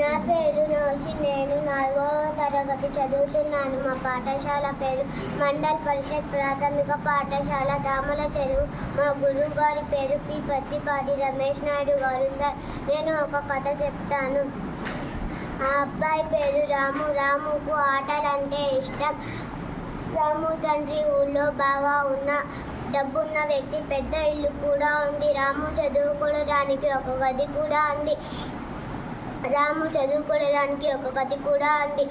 నా పేరు నోసి, నేను 4వ తరగతి చదువుతున్నాను. మా పాఠశాల పేరు మండల్ పరిషత్ ప్రాథమిక పాఠశాల దామల చెరువు. మా గురువు గారి పేరు పి. పత్తిపాటి రమేష్ నాయుడు గారు. సార్, నేను ఒక కథ చెప్తాను. ఆ అబ్బాయి పేరు రాము. రాముకు ఆటలంటే ఇష్టం. రాము తండ్రి ఊళ్ళో బాగా డబ్బున్న వ్యక్తి. పెద్ద ఇల్లు కూడా ఉంది. రాము చదువుకోవడానికి ఒక గది కూడా ఉంది.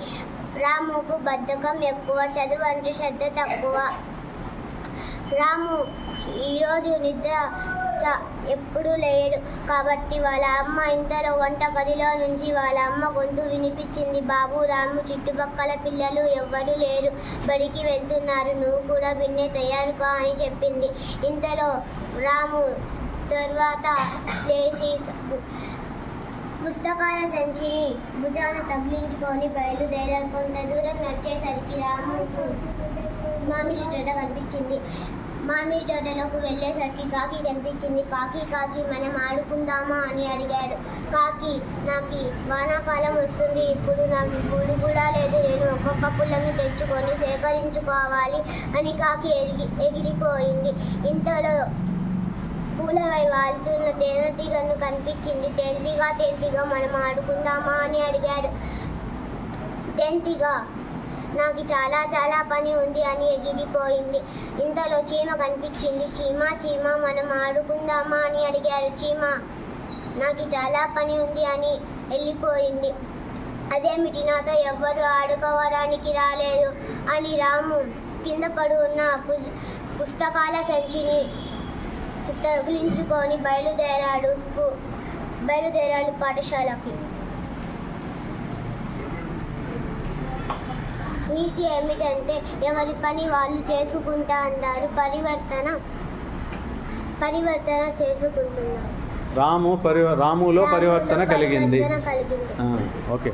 రాముకు బద్ధకం ఎక్కువ, చదువు అంటే శ్రద్ధ తక్కువ. రాము ఈరోజు నిద్ర ఎప్పుడు లేడు కాబట్టి వాళ్ళ అమ్మ ఇంతలో వంట గదిలో నుంచి వాళ్ళ అమ్మ గొంతు వినిపించింది. బాబు రాము, చుట్టుపక్కల పిల్లలు ఎవ్వరూ లేరు, బడికి వెళ్తున్నారు, నువ్వు కూడా బిన్నె తయారు కా అని చెప్పింది. ఇంతలో రాము తర్వాత లేచి పుస్తకాల సంచిని భుజాన తగిలించుకొని బయలుదేరారు. కొంత దూరం నడిచేసరికి రాముకు మామిడి తోట కనిపించింది. మామిడి తోటలోకి వెళ్ళేసరికి కాకి కనిపించింది. కాకి మనం ఆడుకుందామా అని అడిగాడు. కాకి, నాకు వానాకాలం వస్తుంది, ఇప్పుడు నాకు గూడు కూడా లేదు, నేను ఒక్కొక్క పుల్లని తెచ్చుకొని సేకరించుకోవాలి అని కాకి ఎగిరిపోయింది. ఇంతలో పూలవై వాళ్తున్న తేనెటీగను కనిపించింది. తేనెటీగ మనం ఆడుకుందామా అని అడిగాడు. తేనెటీగ, నాకు చాలా పని ఉంది అని ఎగిరిపోయింది. ఇంతలో చీమ కనిపించింది. చీమ మనం ఆడుకుందామా అని అడిగాడు. చీమ, నాకు చాలా పని ఉంది అని వెళ్ళిపోయింది. అదేమిటి, నాతో ఎవ్వరు ఆడుకోవడానికి రాలేదు అని రాము కింద పడి ఉన్న పుస్తకాల సంచిని తగిలించుకొని బయలుదేరాడు పాఠశాలకి. నీతి ఏమిటంటే ఎవరి పని వాళ్ళు చేసుకుంటా అన్నారు. పరివర్తన చేసుకుంటున్నారు. రాములో పరివర్తన కలిగింది. ఓకే.